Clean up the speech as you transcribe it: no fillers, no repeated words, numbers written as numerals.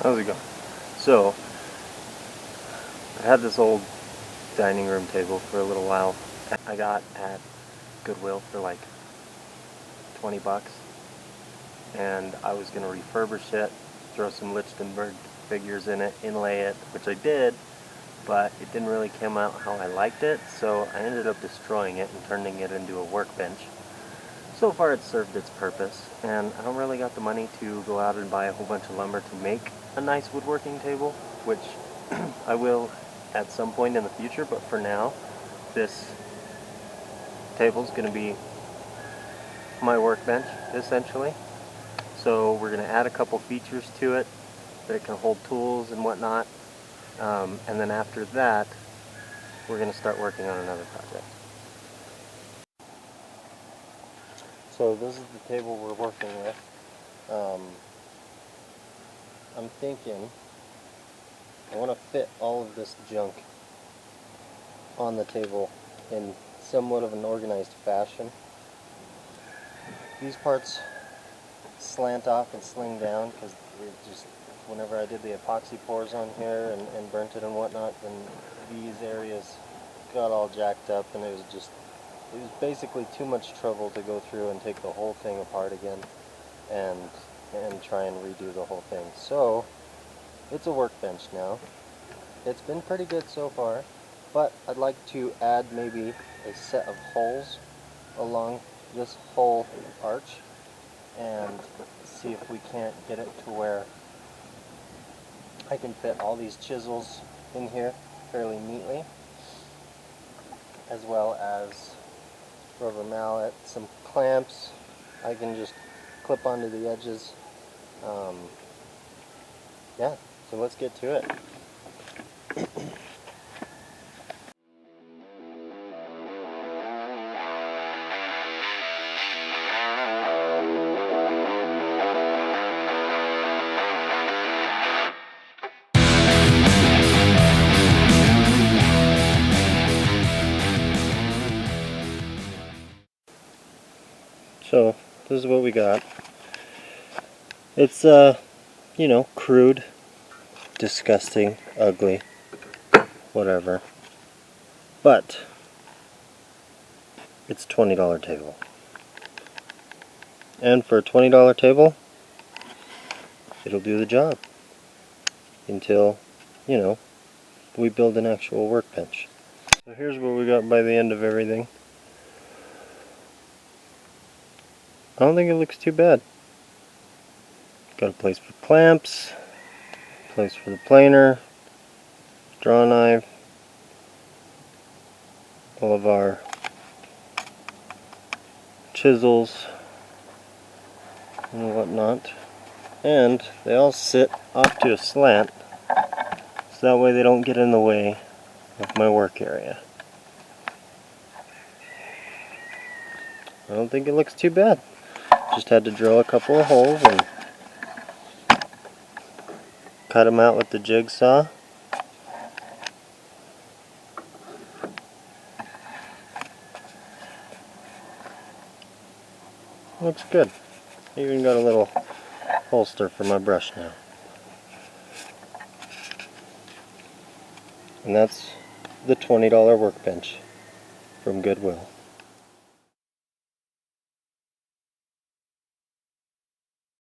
How's it going? So, I had this old dining room table for a little while. I got at Goodwill for like 20 bucks. And I was going to refurbish it, throw some Lichtenberg figures in it, inlay it, which I did, but it didn't really come out how I liked it, so I ended up destroying it and turning it into a workbench. So far it's served its purpose, and I don't really got the money to go out and buy a whole bunch of lumber to make a nice woodworking table, which I will at some point in the future, but for now, this table's going to be my workbench, essentially. So we're going to add a couple features to it, that it can hold tools and whatnot, and then after that, we're going to start working on another project. So this is the table we're working with. I'm thinking I want to fit all of this junk on the table in somewhat of an organized fashion. These parts slant off and sling down because it just, whenever I did the epoxy pours on here and burnt it and whatnot, then these areas got all jacked up, and it was basically too much trouble to go through and take the whole thing apart again and try and redo the whole thing. So it's a workbench now. It's been pretty good so far, but I'd like to add maybe a set of holes along this whole arch and see if we can't get it to where I can fit all these chisels in here fairly neatly, as well as rubber mallet, some clamps I can just clip onto the edges. Yeah, so let's get to it. So this is what we got. It's you know, crude, disgusting, ugly, whatever. But it's a $20 table. And for a $20 table, it'll do the job until, you know, we build an actual workbench. So here's what we got by the end of everything. I don't think it looks too bad. Got a place for clamps, place for the planer, draw knife, all of our chisels and whatnot. And they all sit off to a slant, so that way they don't get in the way of my work area. I don't think it looks too bad. Just had to drill a couple of holes and cut them out with the jigsaw. Looks good. Even got a little holster for my brush now. And that's the $20 workbench from Goodwill.